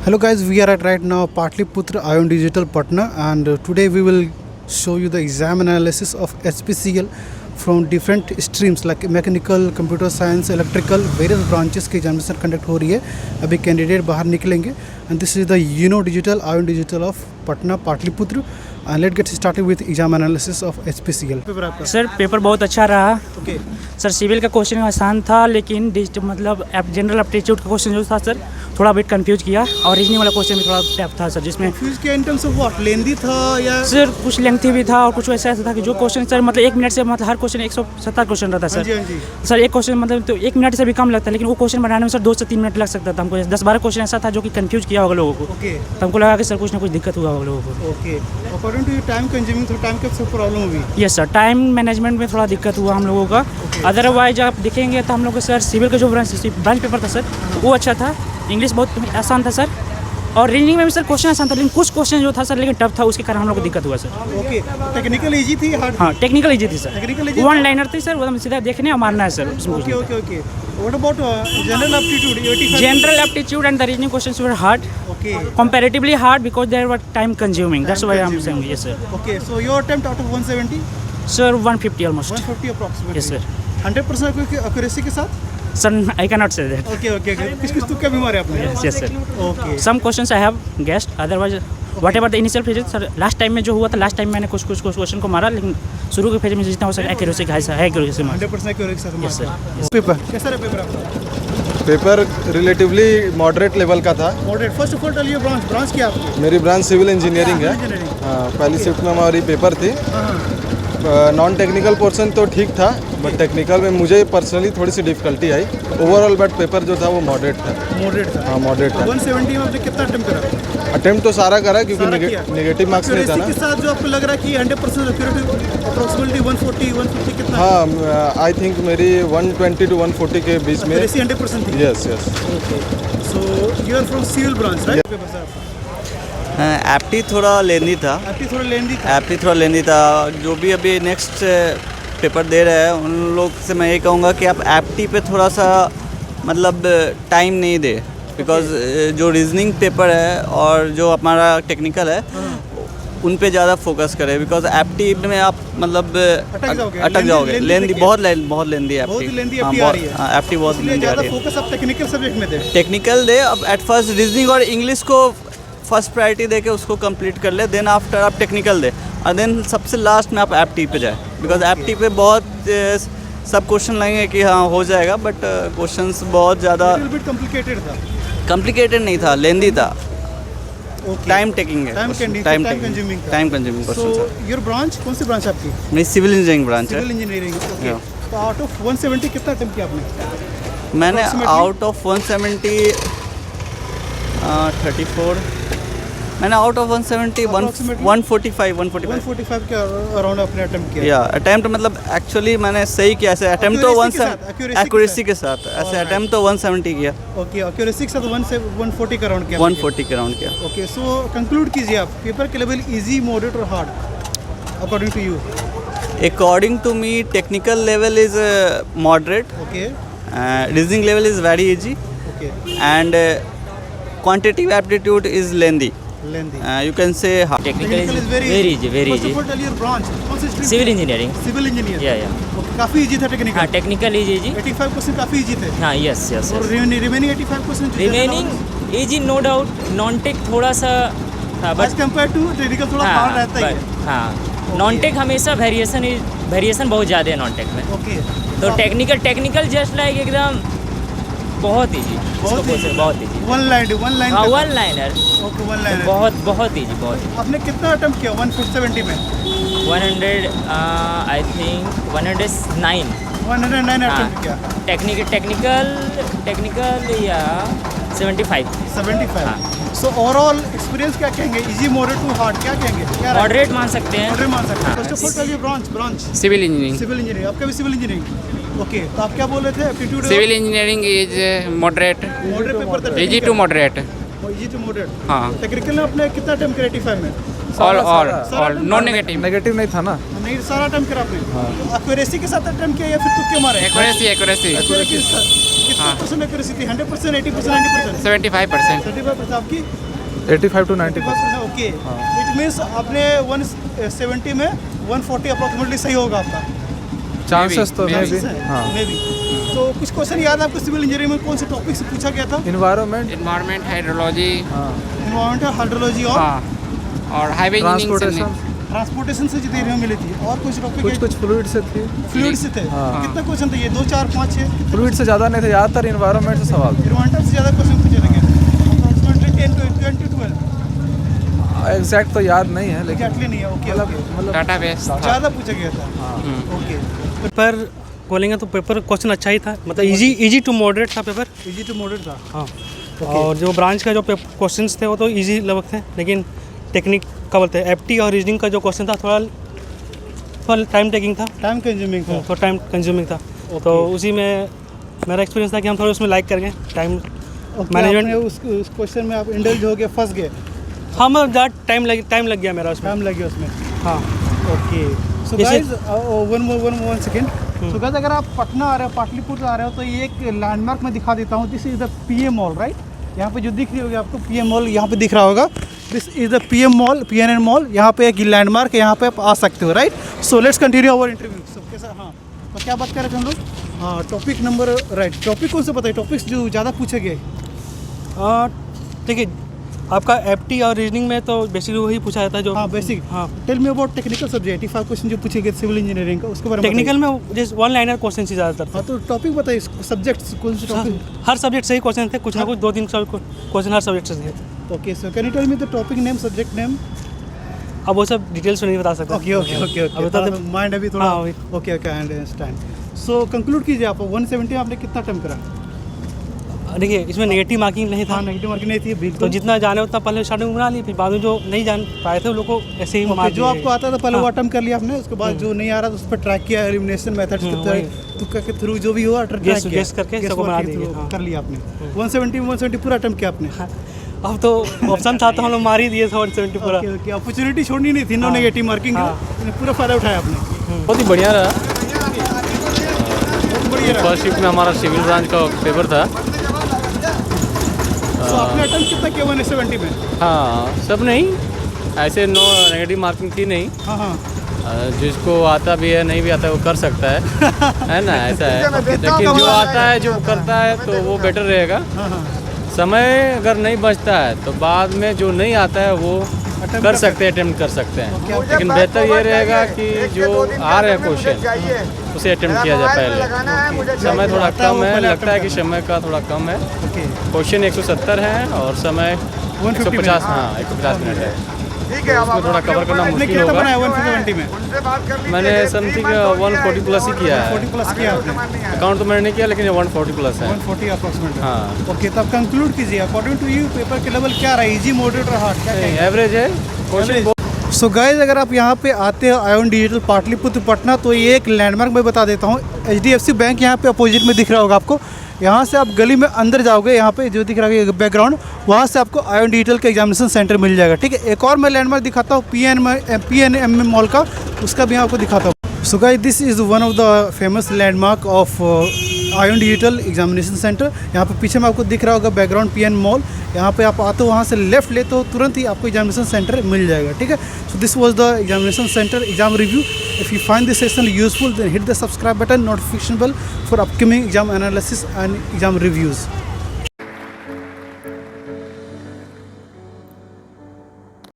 Hello guys, we are at right now Patliputra Ion Digital Patna, and today we will show you the exam analysis of HPCL from different streams like mechanical, computer science, electrical, various branches की examination conduct हो रही है. अभी candidate बाहर निकलेंगे and this is the UNO Digital Ion Digital of Patna Patliputra. And let's get started with exam analysis of HPCL. Sir paper बहुत अच्छा रहा. Okay. सर सिविल का क्वेश्चन आसान था, लेकिन मतलब जनरल एप्टीट्यूड का क्वेश्चन जो था सर थोड़ा बिट कंफ्यूज किया, और रीजनिंग वाला क्वेश्चन भी थोड़ा टफ था सर, जिसमें Confused किया in terms of what? लेंदी था या सर कुछ लेंथी भी था और कुछ ऐसा था कि जो क्वेश्चन सर मतलब 1 मिनट से मतलब हर क्वेश्चन 170 क्वेश्चन रहता सर. हाँ जी. सर एक क्वेश्चन मतलब तो 1 मिनट से भी कम लगता, लेकिन वो क्वेश्चन बनाने में सर 2 से 3 मिनट लग सकता था हमको. 10-12 क्वेश्चन ऐसा था जो कि कंफ्यूज किया होगा लोगों को. Okay. तो हमको लगा कि सर कुछ ना कुछ दिक्कत हुआ होगा लोगों को. Okay. According to you, time consuming तो टाइम का प्रॉब्लम हुई. यस सर, टाइम मैनेजमेंट में थोड़ा दिक्कत हुआ हम लोगों का. अदरवाइज आप देखेंगे तो हम लोग को सर सिविल का जो ब्रांच पेपर था सर वो अच्छा था. इंग्लिश बहुत आसान था सर, और रीजनिंग में भी सर क्वेश्चन आसान था, लेकिन कुछ क्वेश्चन जो था सर लेकिन टफ था, उसके कारण हम लोग को दिक्कत हुआ सर. ओके. टेक्निकल इजी थी हार्ड? हाँ टेक्निकल इजी थी sir. Technical easy. One liner थी सर, वो सीधा देखने और मारना है sir. Okay okay okay. What about general aptitude? 85. General aptitude and the reasoning questions were hard. Okay. Comparatively hard because they were time consuming. That's why I'm saying yes sir. Okay. So your attempt out of 170? Sir 150 almost. 150 approximately. Yes sir. 100% accuracy के साथ? Sir I cannot say that. Okay okay okay. किस तुक्का भी मारे आपने? Yes sir. Okay. Some questions I have guessed, otherwise whatever the initial phases sir last time में जो हुआ था, लास्ट टाइम मैंने कुछ क्वेश्चन को मारा, लेकिन शुरू के फेज में जितना हो सके एक्यूरेसी से मारा. 100% accuracy के साथ Yes sir. मारा. पेपर कैसा रहा पेपर आपका? पेपर रिलेटिवली मॉडरेट लेवल का था. Moderate. First of all tell your branch क्या आपकी? मेरी ब्रांच सिविल इंजीनियरिंग है. हाँ, पहली शिफ्ट में हमारी पेपर थी. नॉन टेक्निकल पोर्शन तो ठीक था, बट टेक्निकल में मुझे पर्सनली थोड़ी सी डिफिकल्टी आई. ओवरऑल बट पेपर जो था वो मॉडरेट था. मॉडरेट था. हाँ मॉडरेट था. 170 में आपने कितना अटेम्प्ट करा? अटेम्प्ट तो सारा करा क्योंकि नेगेटिव मार्क्स नहीं था Accuracy ना. के साथ जो आपको लग रहा है कि 100% एक्यूरेट अप्रोक्सीमेटली 140 150 कितना? हाँ आई थिंक मेरी 120 टू 140 के बीच में. Accuracy 100% थी. Yes yes. Okay. So you are from civil branch, right? Paper sir आपका. एप्टी थोड़ा लेंदी था. आपकी थोड़ा लेंदी था. एप्टी थोड़ा लेंदी था. जो भी अभी नेक्स्ट पेपर दे रहे हैं उन लोग से मैं ये कहूँगा कि आप एप्टी पे थोड़ा सा मतलब टाइम नहीं दे, बिकॉज जो रीजनिंग पेपर है और जो हमारा टेक्निकल है उन पे ज़्यादा फोकस करें, बिकॉज एप्टी में आप मतलब अटक जाओगे. लेंदी बहुत लेंदी है बहुत एप्टी. लेंदी एप्टी आ रही है. हाँ एप्टी बहुत इसलिए लेंदी आ ज़्यादा रही है. फोकस आप टेक्निकल सब्जेक्ट में दे. टेक्निकल दे. अब एट फर्स्ट रीजनिंग और इंग्लिश को फर्स्ट प्रायोरिटी दे के उसको कंप्लीट कर ले, देन आफ्टर आप टेक्निकल दे, और देन सबसे लास्ट में आप एप्टी पे जाए, बिकॉज एप्टी पे बहुत सब क्वेश्चन लगेंगे कि हाँ हो जाएगा, बट क्वेश्चंस बहुत ज़्यादा कॉम्प्लिकेटेड था. कॉम्प्लिकेटेड नहीं था, लेंदी था. टाइम टेकिंग है. Time consuming. Time consuming so question. Your branch कौन सी ब्रांच आपकी? मेरी सिविल इंजीनियरिंग ब्रांच है. Civil engineering. ओके. Yeah. तो आउट ऑफ 170 कितना अटेम्प्ट किया आपने? मैंने approximately? आउट ऑफ 170 34 मैंने आउट ऑफ 170 145 145 के अराउंड आपने अटेम्प्ट किया. या अटेम्प्ट मतलब एक्चुअली मैंने सही किया. ऐसे अटेम्प्ट तो एक्यूरेसी के साथ ऐसे अटेम्प्ट तो 170 किया. ओके. एक्यूरेसी के साथ 140 का राउंड किया. 140 के राउंड किया. ओके. सो कंक्लूड कीजिए आप पेपर के लेवल इजी, मॉडरेट और hard according to you. According to me technical level is moderate. Okay. Reasoning level is very easy. Okay. And quantitative aptitude is lengthy. Lengthy. You can say Technical is very easy. First of all, tell your branch. कौन सी stream? Civil engineering. Civil engineer. या okay. काफी easy था technical. हाँ technical easy. 85% काफी easy थे. हाँ yes yes. और remaining 85% remaining easy no doubt. Non tech थोड़ा सा था, बट कंपेयर टू टेक्निकल थोड़ा हार्ड रहता ही. हाँ नॉन टेक हमेशा वेरिएशन बहुत ज़्यादा है नॉन टेक में. ओके. तो टेक्निकल जस्ट लाइक एकदम बहुत इजी. बहुत इजी. One line. हाँ one liner. Okay. One line. बहुत इजी. आपने कितना अटेम्प्ट किया 170 में? 100 आई थिंक 109. 109 अटेम्प्ट किया. टेक्निकल या 75. 75. सो ओवरऑल एक्सपीरियंस क्या कहेंगे? इजी, मॉडरेट टू हार्ड क्या कहेंगे? मॉडरेट मान सकते हैं. मॉडरेट मान सकते हैं. First of all tell your branch. Civil engineering. Civil engineering. आपका भी सिविल इंजीनियरिंग. ओके. तो आप क्या बोल रहे थे? Aptitude. Civil engineering is moderate. Moderate paper था. Easy to moderate. Easy to moderate. हाँ. टेक्निकल में आपने कितना अटेम्प्ट किया 85 में? All non negative. नेगेटिव नहीं था ना. नहीं सारा अटेम्प्ट करा आपने. एक्यूरेसी के साथ अटेम्प्ट किया या फिर तुक्के मारे? एक्यूरेसी. कितना हाँ। 100% एक्यूरेसी थी, 100%, 80%, 90%? 75%. 35% आपकी 85 to 90%. ओके, इट मीन्स आपने 170 में 140 अप्रोक्सीमेटली सही होगा आपका। चांसेस तो Maybe. मे भी। हाँ। May be. तो कुछ क्वेश्चन याद है आपको सिविल इंजीनियरिंग में कौन से टॉपिक से पूछा गया था? Environment, Environment, hydrology. Environmental, hydrology और हाँ. और हाईवे इंजीनियरिंग से ट्रांसपोर्टेशन, ट्रांसपोर्टेशन से जितनी मिली थी। और कुछ टॉपिक कुछ फ्लूइड से थी। फ्लूइड से थे। हाँ। कितना क्वेश्चन थे ये? 2, 4, 5, 6? फ्लूइड से ज़्यादा नहीं थे, ज़्यादातर इन्वायरमेंट से सवाल थे। एनवायरमेंटल से ज़्यादा क्वेश्चन पूछे थे अप्रोक्सीमेटली 10 to 12। एग्जैक्ट तो याद नहीं है, लेकिन एग्जैक्टली नहीं है। ओके, मतलब डाटाबेस था. ज़्यादा पूछा गया था। हाँ। ओके, पेपर बोलेंगे तो पेपर क्वेश्चन अच्छा ही था, मतलब इजी टू मॉडरेट था पेपर। इजी टू मॉडरेट था। हाँ, और जो ब्रांच का जो क्वेश्चंस थे वो तो इजी लगभग थे, लेकिन टेक्निक का बोलते हैं एप्टी और रीजनिंग का जो क्वेश्चन था थोड़ा टाइम टेकिंग था, टाइम कंज्यूमिंग था। थोड़ा टाइम कंज्यूमिंग था। तो उसी में मेरा एक्सपीरियंस था कि हम थोड़ा उसमें लाइक कर गए टाइम मैनेजमेंट। उस क्वेश्चन में आप इंडल्ज हो गए, फंस गए, हाँ, मतलब ज़्यादा टाइम लग गया मेरा उसमें। टाइम लग गया उसमें। हाँ, ओके, सो जैसे- guys one second. So guys, अगर आप पटना आ रहे हो, पाटलिपुत्र आ रहे हो, तो ये एक लैंडमार्क मैं दिखा देता हूँ। This is the PM mall, right? यहाँ पे जो दिख रही होगी आपको पीएम मॉल, यहाँ पे दिख रहा होगा। This is the PM mall, PNN mall. यहाँ पे एक लैंडमार्क है, यहाँ पे आप आ सकते हो, right? So let's continue our interview. सबके साथ हाँ, तो क्या बात कर रहे थे हम लोग? हाँ, टॉपिक नंबर, राइट, टॉपिक कौन से बताइए, टॉपिक्स जो ज़्यादा पूछे गए? ठीक है। आपका एप्टी और रीजनिंग में तो बेसिकली वही पूछा जाता है जो। हाँ, बेसिक। हाँ, tell me about technical subject, 85 question जो पूछे गए सिविल इंजीनियरिंग का, उसके बारे में टेक्निकल में जैसे वन लाइनर क्वेश्चन ही ज़्यादातर हाँ, तो टॉपिक बताइए, सब्जेक्ट्स कौन से टॉपिक? हर सब्जेक्ट से ही क्वेश्चन थे, कुछ ना कुछ 2-3 क्वेश्चन हर सब्जेक्ट से थे। Okay, so can you tell me the topic name, subject name? अब वो सब डिटेल्स में नहीं बता सकता। ओके ओके ओके अब ओके, बता थोड़ा दे। माइंड अभी थोड़ा। हाँ, वही। Okay okay, I understand. So conclude कीजिए आप, 170 में आपने कितना अटेम्प्ट करा? देखिए, इसमें नेगेटिव मार्किंग नहीं था, हाँ, नेगेटिव मार्किंग नहीं थी तो बिल्कुल। जितना जाने उतना पहले स्टार्टिंग में बना ली, फिर बाद में जो नहीं जान पाए थे वो लोग को ऐसे ही ओके, मार जो आपको आता था पहले वो हाँ। अटेम्प्ट कर लिया आपने, उसके बाद जो नहीं आ रहा था उस पर ट्रैक किया, एलिमिनेशन मेथड्स वही। के थ्रू जो भी हुआ ट्रैक Guess- किया, guess करके Guess सबको बना work के दिए, through हाँ। कर लिया आपने। 170 पूरा अटेम्प्ट किया आपने। अब तो ऑप्शन था तो हम लोग मार ही दिए थे 170 पूरा। ओके ओके, अपॉर्चुनिटी छोड़नी नहीं थी, नो हाँ। नेगेटिव मार्किंग, हाँ। पूरा फायदा उठाया आपने। बहुत ही बढ़िया रहा। बहुत बढ़िया रहा। फर्स्ट शिफ्ट में हमारा सिविल ब्रांच का पेपर था। सो आपने अटेम्प्ट कितना किया 170 में? हाँ, सब नहीं, ऐसे नो नेगेटिव मार्किंग थी नहीं। हाँ हाँ, जिसको आता भी है नहीं भी आता है वो कर सकता है ना, ऐसा है। लेकिन जो आता है जो करता है तो वो बेटर रहेगा। हाँ हाँ, समय अगर नहीं बचता है तो बाद में जो नहीं आता है वो कर सकते हैं, अटेम्प्ट कर सकते हैं। लेकिन बेहतर ये रहेगा कि जो आ रहे हैं क्वेश्चन उसे अटेम्प्ट किया जाए पहले। समय थोड़ा कम है, लगता है कि समय का थोड़ा कम है। ओके, क्वेश्चन 170 है और समय 150 150, हाँ 150 मिनट है। उसमें थोड़ा कवर करना आपने मुश्किल कितना होगा। बनाया 170 में? मैंने समथिंग 140 प्लस ही किया है। 40 प्लस किया आपने? अकाउंट तो मैंने नहीं किया, लेकिन 140 प्लस है। 140 अप्रोक्सीमेटली। हाँ, ओके, तब कंक्लूड कीजिए, अकॉर्डिंग टू यू पेपर के लेवल क्या रहा, इजी, मॉडरेट और हार्ड, क्या कहेंगे? एवरेज है क्वेश्चन। सो गाइज, अगर आप यहाँ पे आते हो आयोन डिजिटल पाटलिपुत्र पटना, तो ये एक लैंडमार्क मैं बता देता हूँ। HDFC बैंक यहाँ पे अपोजिट में दिख रहा होगा आपको। यहाँ से आप गली में अंदर जाओगे, यहाँ पे जो दिख रहा है बैकग्राउंड, वहाँ से आपको आयोन डिजिटल का एग्जामिनेशन सेंटर मिल जाएगा। ठीक है, एक और मैं लैंडमार्क दिखाता हूँ PNM मॉल का, उसका भी आपको दिखाता हूँ। So guys, this is one of the famous landmark of ion digital examination centre. यहाँ पे पीछे में आपको दिख रहा होगा बैकग्राउंड PN मॉल। यहाँ पे आप आते हो, वहाँ से लेफ्ट लेते हो, तुरंत ही आपको एग्जामिनेशन सेंटर मिल जाएगा। ठीक है, so this was the examination centre exam review. If you find this session useful, then hit the subscribe button, notification bell for upcoming exam analysis and exam reviews.